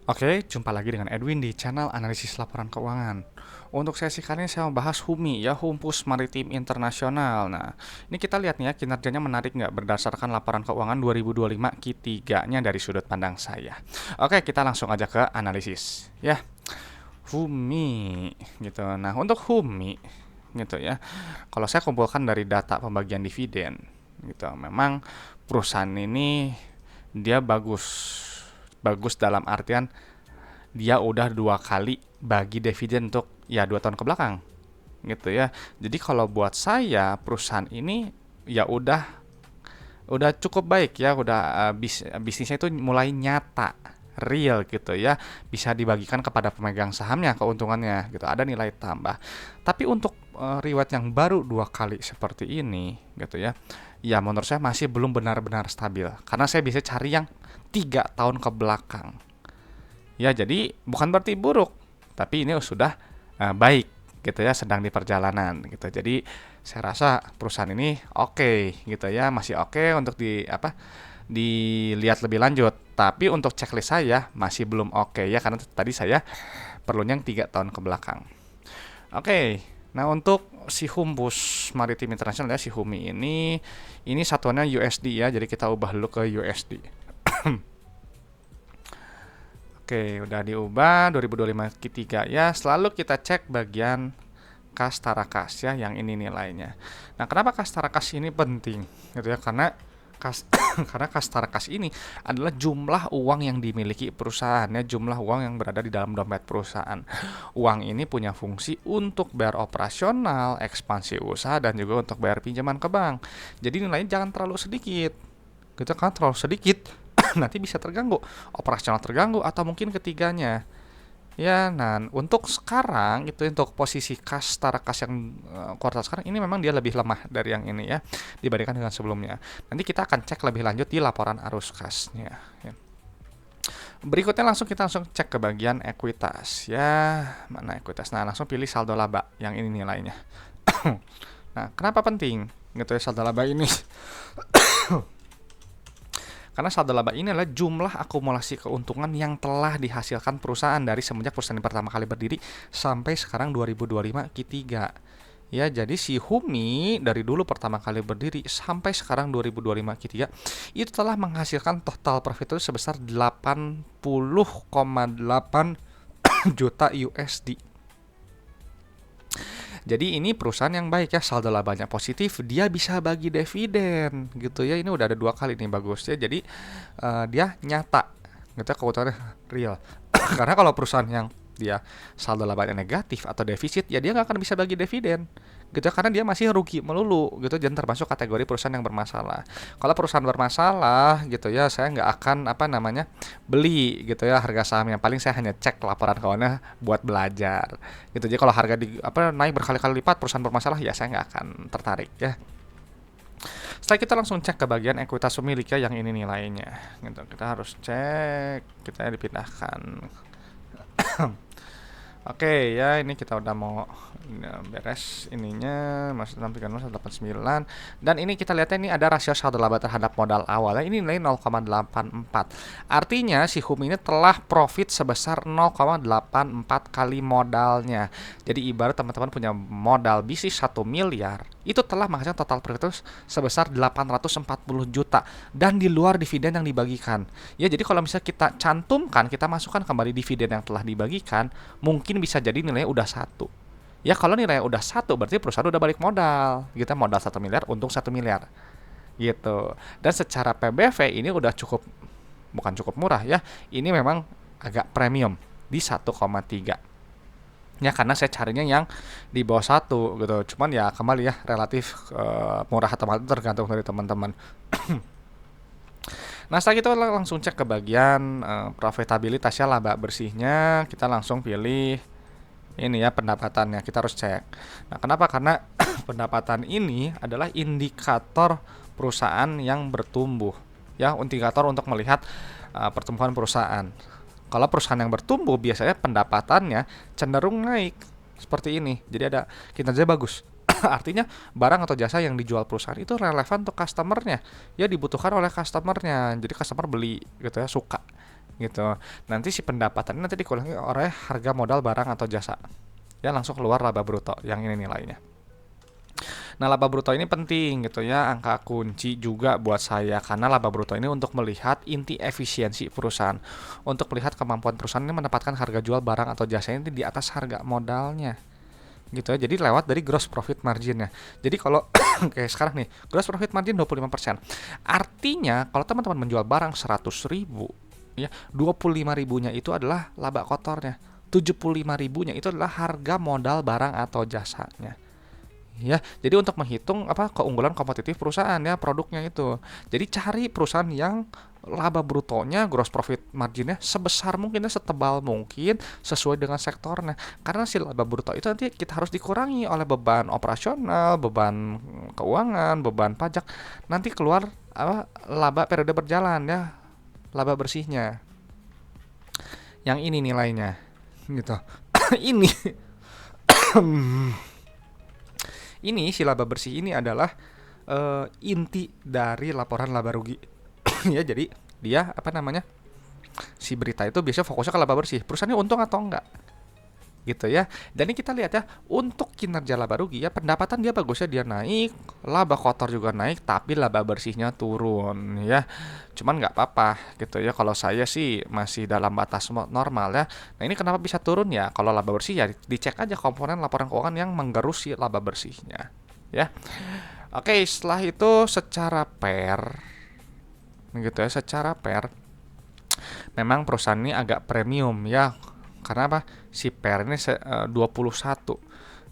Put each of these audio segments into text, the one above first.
Oke, jumpa lagi dengan Edwin di channel analisis laporan keuangan. Untuk sesi kali ini saya mau bahas HUMI ya, Humpus Maritim Internasional. Nah, ini kita lihat nih ya, kinerjanya menarik nggak berdasarkan laporan keuangan 2025 Q3-nya dari sudut pandang saya. Oke, kita langsung aja ke analisis ya. HUMI gitu. Nah, untuk HUMI gitu ya. Kalau saya kumpulkan dari data pembagian dividen gitu, memang perusahaan ini dia bagus. Bagus dalam artian dia udah 2 kali bagi dividen untuk ya 2 tahun ke belakang gitu ya. Jadi kalau buat saya perusahaan ini ya udah cukup baik ya, udah bisnisnya itu mulai nyata, real gitu ya, bisa dibagikan kepada pemegang sahamnya keuntungannya gitu, ada nilai tambah. Tapi untuk reward yang baru 2 kali seperti ini gitu ya, ya menurut saya masih belum benar-benar stabil karena saya bisa cari yang 3 tahun ke belakang. Ya, jadi bukan berarti buruk, tapi ini sudah baik gitu ya, sedang di perjalanan gitu. Jadi saya rasa perusahaan ini oke gitu ya, masih oke untuk dilihat lebih lanjut. Tapi untuk checklist saya masih belum oke ya, karena tadi saya perlunya yang 3 tahun ke belakang. Oke. Nah, untuk si Humpus Maritim Internasional ya, si HUMI ini satuannya USD ya, jadi kita ubah dulu ke USD. Oke, udah diubah 2025 Q3 ya. Selalu kita cek bagian kas tarakas ya, yang ini nilainya. Nah, kenapa kas tarakas ini penting? Gitu ya, karena karena kas tarakas ini adalah jumlah uang yang dimiliki perusahaan ya, jumlah uang yang berada di dalam dompet perusahaan. Uang ini punya fungsi untuk bayar operasional, ekspansi usaha, dan juga untuk bayar pinjaman ke bank. Jadi nilainya jangan terlalu sedikit. Gitu kan, terlalu sedikit nanti bisa terganggu, operasional terganggu, atau mungkin ketiganya. Ya, nah untuk sekarang itu untuk posisi kas tarakas yang kuartal sekarang ini memang dia lebih lemah dari yang ini ya, dibandingkan dengan sebelumnya. Nanti kita akan cek lebih lanjut di laporan arus kasnya. Ya. Berikutnya kita langsung cek ke bagian ekuitas ya, mana ekuitas. Nah, langsung pilih saldo laba yang ini nilainya. Nah, kenapa penting gitu ya saldo laba ini? Karena saldo laba ini adalah jumlah akumulasi keuntungan yang telah dihasilkan perusahaan dari semenjak perusahaan yang pertama kali berdiri sampai sekarang 2025 Q3. Ya, jadi si HUMI dari dulu pertama kali berdiri sampai sekarang 2025 Q3 itu telah menghasilkan total profit itu sebesar 80,8 juta USD. Jadi ini perusahaan yang baik ya, saldo labanya positif, dia bisa bagi dividen gitu ya. Ini udah ada 2 kali nih, bagus ya. Jadi dia nyata gitu ya, keuntungannya real. Karena kalau perusahaan yang dia saldo labanya negatif atau defisit, ya dia nggak akan bisa bagi dividen gitu ya, karena dia masih rugi melulu gitu, dan termasuk kategori perusahaan yang bermasalah. Kalau perusahaan bermasalah gitu ya, saya nggak akan beli gitu ya harga sahamnya. Paling saya hanya cek laporan kawannya buat belajar gitu. Jadi kalau harga naik berkali-kali lipat perusahaan bermasalah, ya saya nggak akan tertarik ya. Setelah kita langsung cek ke bagian ekuitas pemilik ya, yang ini nilainya gitu. Kita harus cek, kita dipindahkan. Oke ya, ini kita udah mau beres ininya, masih 630,189, dan ini kita lihatnya ini ada rasio saldo laba terhadap modal awalnya ini nilai 0,84. Artinya si HUMI ini telah profit sebesar 0,84 kali modalnya. Jadi ibarat teman-teman punya modal bisnis 1 miliar, itu telah menghasilkan total profit sebesar 840 juta dan di luar dividen yang dibagikan. Ya, jadi kalau misalnya kita cantumkan, kita masukkan kembali dividen yang telah dibagikan, mungkin bisa jadi nilainya udah 1. Ya, kalau nilainya udah 1 berarti perusahaan udah balik modal. Kita modal 1 miliar, untung 1 miliar. Gitu. Dan secara PBV ini udah bukan cukup murah ya. Ini memang agak premium di 1,3. Ya, karena saya carinya yang di bawah 1 gitu. Cuman ya kembali ya, relatif murah atau mahal itu tergantung dari teman-teman. Nah, setelah itu langsung cek ke bagian profitabilitas ya, laba bersihnya. Kita langsung pilih ini ya, pendapatannya kita harus cek. Nah, kenapa? Karena pendapatan ini adalah indikator perusahaan yang bertumbuh ya, indikator untuk melihat pertumbuhan perusahaan. Kalau perusahaan yang bertumbuh biasanya pendapatannya cenderung naik seperti ini, jadi ada kinerja bagus. Artinya barang atau jasa yang dijual perusahaan itu relevan untuk customernya, ya dibutuhkan oleh customernya, jadi customer beli gitu ya, suka gitu. Nanti si pendapatan nanti dikurangi oleh harga modal barang atau jasa. Ya langsung keluar laba bruto yang ini nilainya. Nah, laba bruto ini penting gitu ya, angka kunci juga buat saya karena laba bruto ini untuk melihat inti efisiensi perusahaan, untuk melihat kemampuan perusahaan ini mendapatkan harga jual barang atau jasa ini di atas harga modalnya gitu ya. Jadi lewat dari gross profit marginnya. Jadi kalau kayak sekarang nih, gross profit margin 25%. Artinya kalau teman-teman menjual barang 100.000 ya, 25 ribunya itu adalah laba kotornya. 75 ribunya itu adalah harga modal barang atau jasanya. Ya, jadi untuk menghitung apa keunggulan kompetitif perusahaan ya produknya itu. Jadi cari perusahaan yang laba brutonya, gross profit marginnya sebesar mungkin, setebal mungkin sesuai dengan sektornya. Karena si laba bruto itu nanti kita harus dikurangi oleh beban operasional, beban keuangan, beban pajak. Nanti keluar apa laba periode berjalan ya, laba bersihnya. Yang ini nilainya gitu. ini ini si laba bersih ini adalah inti dari laporan laba rugi. Ya, jadi dia apa namanya? Si berita itu biasanya fokusnya ke laba bersih. Perusahaannya untung atau enggak? Gitu ya. Dan ini kita lihat ya, untuk kinerja laba rugi ya pendapatan dia bagusnya dia naik, laba kotor juga naik, tapi laba bersihnya turun ya. Cuman nggak apa-apa gitu ya. Kalau saya sih masih dalam batas normal ya. Nah ini kenapa bisa turun ya? Kalau laba bersih ya dicek aja komponen laporan keuangan yang menggerus si laba bersihnya ya. Oke, setelah itu secara pair gitu ya, secara pair memang perusahaan ini agak premium ya. Karena apa? Si pair ini 21.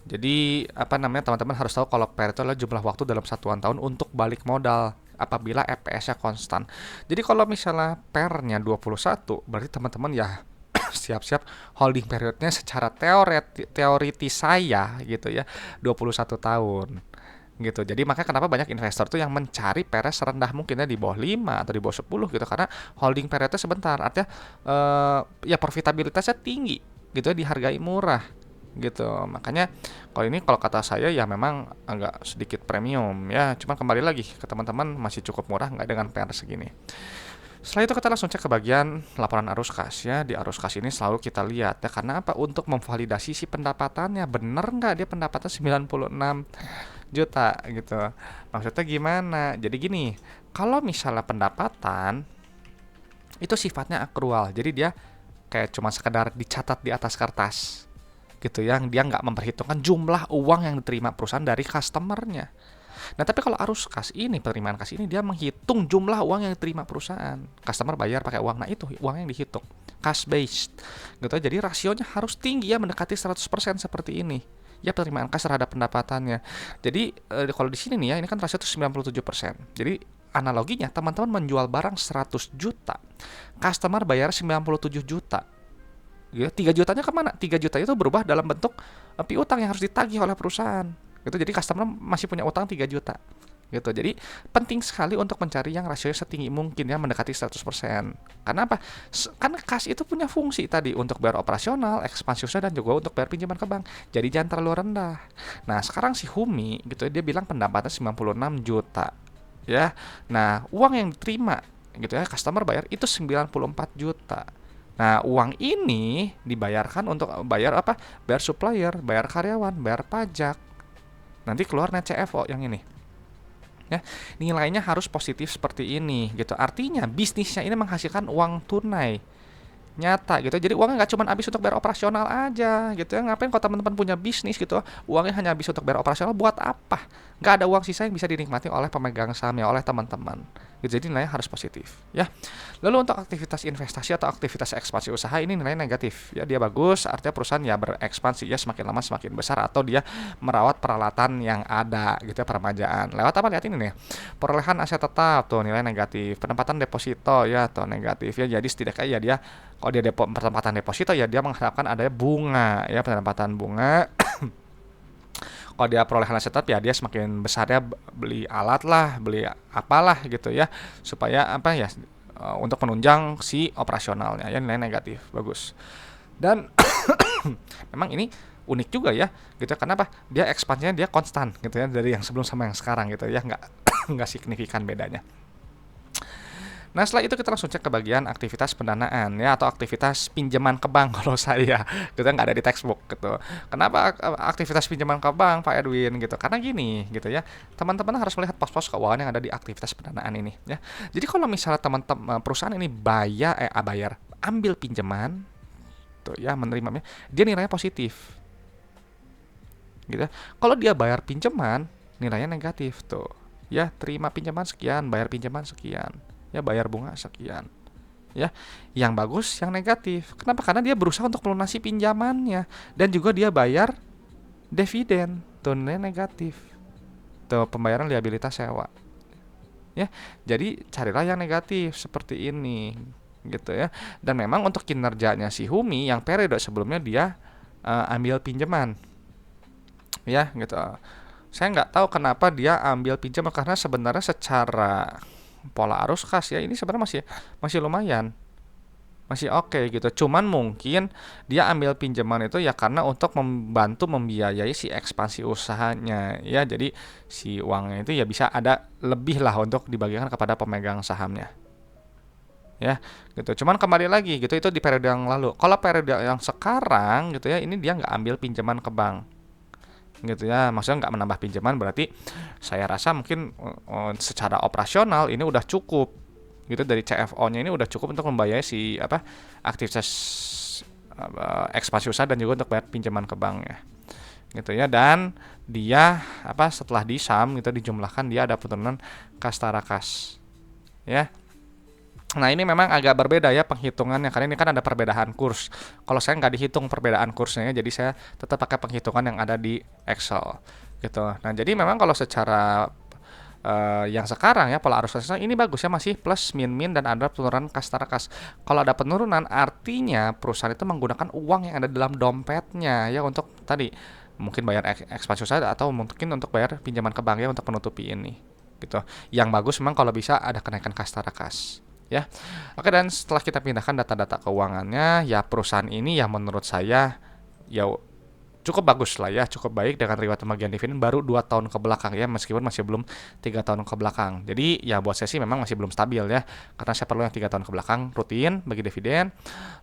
Jadi apa namanya, teman-teman harus tahu kalau pair itu adalah jumlah waktu dalam satuan tahun untuk balik modal apabila EPS-nya konstan. Jadi kalau misalnya pair-nya 21, berarti teman-teman ya siap-siap holding periodnya secara teoritis saya gitu ya 21 tahun gitu. Jadi makanya kenapa banyak investor tuh yang mencari pair serendah mungkin ya, di bawah 5 atau di bawah 10 gitu, karena holding periodnya sebentar. Artinya ya profitabilitasnya tinggi gitu ya, dihargai murah gitu. Makanya kalau kata saya ya memang agak sedikit premium ya. Cuma kembali lagi ke teman-teman, masih cukup murah nggak dengan pair segini. Setelah itu kita langsung cek ke bagian laporan arus kas ya. Di arus kas ini selalu kita lihat ya, karena apa? Untuk memvalidasi si pendapatannya, bener nggak dia pendapatan 96 juta gitu. Maksudnya gimana? Jadi gini, kalau misalnya pendapatan itu sifatnya akrual, jadi dia kayak cuma sekedar dicatat di atas kertas gitu, yang dia nggak memperhitungkan jumlah uang yang diterima perusahaan dari customernya. Nah, tapi kalau arus kas ini, penerimaan kas ini, dia menghitung jumlah uang yang diterima perusahaan. Customer bayar pakai uang, nah itu uang yang dihitung. Cash based. Gitu. Jadi rasionya harus tinggi ya, mendekati 100% seperti ini. Ya, penerimaan kas terhadap pendapatannya. Jadi kalau di sini nih ya, ini kan rasio itu 97%. Jadi analoginya, teman-teman menjual barang 100 juta. Customer bayar 97 juta. Ya, 3 jutanya kemana? 3 juta itu berubah dalam bentuk piutang yang harus ditagih oleh perusahaan. Gitu. Jadi customer masih punya utang 3 juta. Gitu. Jadi penting sekali untuk mencari yang rasionya setinggi mungkin ya, mendekati 100%. Karena apa? Karena kas itu punya fungsi tadi untuk bayar operasional, ekspansi usaha, dan juga untuk bayar pinjaman ke bank. Jadi jangan terlalu rendah. Nah, sekarang si Humi gitu dia bilang pendapatan 96 juta. Ya. Nah, uang yang diterima gitu ya, customer bayar itu 94 juta. Nah, uang ini dibayarkan untuk bayar apa? Bayar supplier, bayar karyawan, bayar pajak. Nanti keluar net CFO yang ini. Ya, nilainya harus positif seperti ini gitu. Artinya bisnisnya ini menghasilkan uang tunai nyata gitu. Jadi uangnya nggak cuma habis untuk bayar operasional aja gitu ya. Ngapain kalau teman-teman punya bisnis gitu, uangnya hanya habis untuk bayar operasional, buat apa? Nggak ada uang sisa yang bisa dinikmati oleh pemegang sahamnya, oleh teman-teman gitu. Jadi nilainya harus positif ya. Lalu untuk aktivitas investasi atau aktivitas ekspansi usaha, ini nilainya negatif ya. Dia bagus, artinya perusahaan ya berekspansi ya, semakin lama semakin besar, atau dia merawat peralatan yang ada gitu ya, permajaan. Lewat apa? Lihat ini nih, perolehan aset tetap tuh nilai negatif, penempatan deposito ya tuh negatif ya. Jadi setidaknya ya dia, kalau dia penempatan deposito ya dia mengharapkan ada bunga ya, penempatan bunga. Kalau dia perolehan aset tetap ya dia semakin besar ya, beli alat lah, beli apalah gitu ya, supaya apa ya, untuk menunjang si operasionalnya ya, nilai negatif. Bagus. Dan memang ini unik juga ya gitu ya, karena apa? Dia ekspansinya dia konstan gitu ya, dari yang sebelum sama yang sekarang gitu ya, nggak nggak signifikan bedanya. Nah, setelah itu kita langsung cek ke bagian aktivitas pendanaan ya, atau aktivitas pinjaman ke bank kalau saya gitu, nggak ada di textbook gitu. Kenapa aktivitas pinjaman ke bank Pak Edwin gitu? Karena gini gitu ya, teman-teman harus melihat pos-pos keuangan yang ada di aktivitas pendanaan ini ya. Jadi kalau misalnya teman-teman perusahaan ini bayar ambil pinjaman tuh ya, menerimanya, dia nilainya positif gitu. Kalau dia bayar pinjaman, nilainya negatif tuh. Ya, terima pinjaman sekian, bayar pinjaman sekian. Ya, bayar bunga sekian. Ya, yang bagus, yang negatif. Kenapa? Karena dia berusaha untuk melunasi pinjamannya dan juga dia bayar dividen. Tuh nilainya negatif. Tuh pembayaran liabilitas sewa. Ya, jadi carilah yang negatif seperti ini gitu ya. Dan memang untuk kinerjanya si Humi yang periode sebelumnya dia ambil pinjaman ya gitu. Saya nggak tahu kenapa dia ambil pinjam, karena sebenarnya secara pola arus kas ya ini sebenarnya masih masih lumayan, masih oke gitu. Cuman mungkin dia ambil pinjaman itu ya karena untuk membantu membiayai si ekspansi usahanya ya. Jadi si uangnya itu ya bisa ada lebih lah untuk dibagikan kepada pemegang sahamnya. Ya, gitu. Cuman kembali lagi gitu, itu di periode yang lalu. Kalau periode yang sekarang gitu ya, ini dia nggak ambil pinjaman ke bank gitu ya, maksudnya nggak menambah pinjaman, berarti saya rasa mungkin secara operasional ini udah cukup gitu, dari CFO-nya ini udah cukup untuk membayar si aktivitas ekspansi usaha dan juga untuk bayar pinjaman ke bank ya gitu ya. Dan dia setelah disam gitu dijumlahkan, dia ada penurunan kas tarakas ya. Nah, ini memang agak berbeda ya penghitungannya, karena ini kan ada perbedaan kurs. Kalau saya nggak dihitung perbedaan kursnya, jadi saya tetap pakai penghitungan yang ada di Excel gitu. Nah, jadi memang kalau secara yang sekarang ya pola arus kasnya ini bagus ya, masih plus min dan ada penurunan kas tarakas. Kalau ada penurunan artinya perusahaan itu menggunakan uang yang ada dalam dompetnya ya untuk tadi mungkin bayar ekspansi usaha atau mungkin untuk bayar pinjaman ke bank ya untuk menutupi ini gitu. Yang bagus memang kalau bisa ada kenaikan kas tarakas ya. Oke, dan setelah kita pindahkan data-data keuangannya ya, perusahaan ini yang menurut saya ya cukup bagus lah ya, cukup baik dengan riwayat pembagian dividen baru 2 tahun ke belakang ya, meskipun masih belum 3 tahun ke belakang. Jadi ya buat saya sih memang masih belum stabil ya, karena saya perlu yang 3 tahun ke belakang rutin bagi dividen.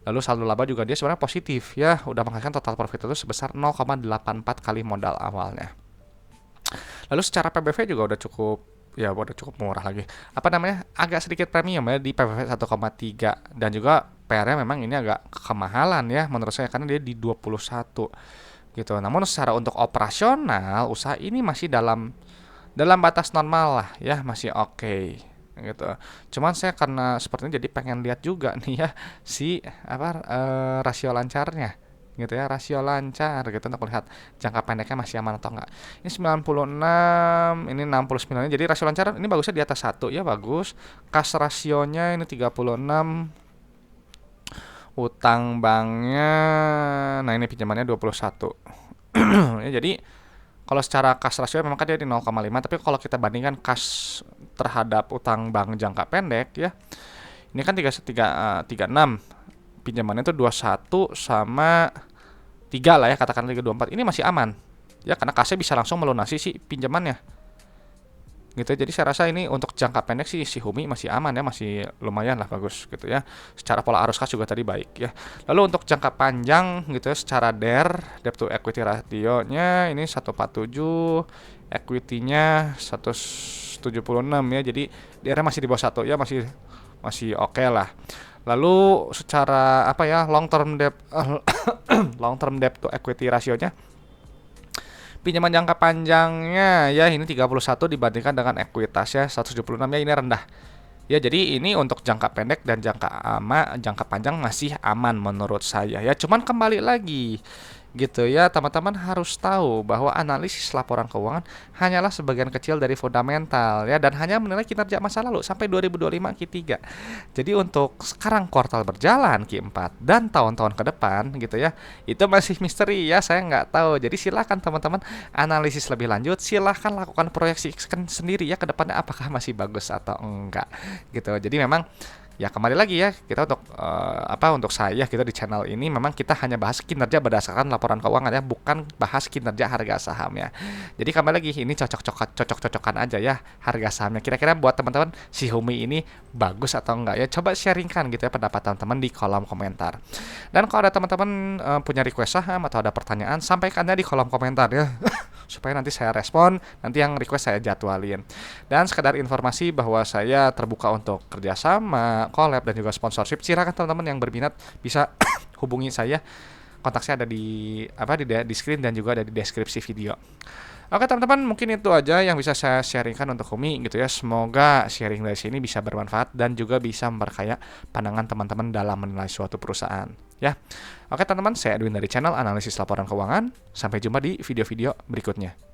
Lalu saldo laba juga dia sebenarnya positif ya, udah menghasilkan total profit itu sebesar 0,84 kali modal awalnya. Lalu secara PBV juga udah cukup murah lagi. Agak sedikit premium ya di PBV 1,3, dan juga PR-nya memang ini agak kemahalan ya menurut saya, karena dia di 21 gitu. Namun secara untuk operasional usaha ini masih dalam batas normal lah ya, masih oke gitu. Cuman saya karena sepertinya jadi pengen lihat juga nih ya si rasio lancarnya gitu ya, rasio lancar gitu, untuk melihat jangka pendeknya masih aman atau enggak. Ini 96, ini 69, jadi rasio lancar ini bagusnya di atas 1 ya, bagus. Kas rasionya ini 36, utang banknya, nah ini pinjamannya 21 ya. Jadi kalau secara kas rasio memang kan dia di 0,5, tapi kalau kita bandingkan kas terhadap utang bank jangka pendek ya, ini kan 36, pinjamannya itu 21 sama 3 lah ya, katakan 324, ini masih aman ya, karena kasnya bisa langsung melunasi si pinjamannya gitu. Jadi saya rasa ini untuk jangka pendek sih si Humi masih aman ya, masih lumayan lah bagus gitu ya. Secara pola arus kas juga tadi baik ya. Lalu untuk jangka panjang gitu ya, secara debt to equity ratio-nya ini 147, equity-nya 176 ya. Jadi DR masih di bawah 1 ya, masih oke lah. Lalu secara long term debt to equity rasionya, pinjaman jangka panjangnya ya ini 31 dibandingkan dengan ekuitas ya 176 ya, ini rendah. Ya, jadi ini untuk jangka pendek dan jangka panjang masih aman menurut saya ya. Cuman kembali lagi gitu ya, teman-teman harus tahu bahwa analisis laporan keuangan hanyalah sebagian kecil dari fundamental ya, dan hanya menilai kinerja masa lalu sampai 2025 Q3. Jadi untuk sekarang kuartal berjalan Q4 dan tahun-tahun ke depan gitu ya, itu masih misteri ya, saya nggak tahu. Jadi silahkan teman-teman analisis lebih lanjut, silahkan lakukan proyeksi sendiri ya ke depannya apakah masih bagus atau enggak gitu. Jadi memang Ya kembali lagi ya, kita untuk untuk saya gitu di channel ini memang kita hanya bahas kinerja berdasarkan laporan keuangan ya, bukan bahas kinerja harga saham ya. Jadi kembali lagi ini cocok-cocokan aja ya harga sahamnya. Kira-kira buat teman-teman si Humi ini bagus atau enggak ya? Coba sharingkan gitu ya pendapat teman-teman di kolom komentar. Dan kalau ada teman-teman punya request saham atau ada pertanyaan, sampaikannya di kolom komentar ya. Supaya nanti saya respon, nanti yang request saya jadwalin. Dan sekedar informasi bahwa saya terbuka untuk kerjasama, collab, dan juga sponsorship. Silakan teman-teman yang berminat bisa hubungi saya. Kontak saya ada di screen dan juga ada di deskripsi video. Oke teman-teman, mungkin itu aja yang bisa saya sharingkan untuk Humi gitu ya. Semoga sharing dari sini bisa bermanfaat dan juga bisa memperkaya pandangan teman-teman dalam menilai suatu perusahaan ya. Oke teman-teman, saya Edwin dari channel Analisis Laporan Keuangan. Sampai jumpa di video-video berikutnya.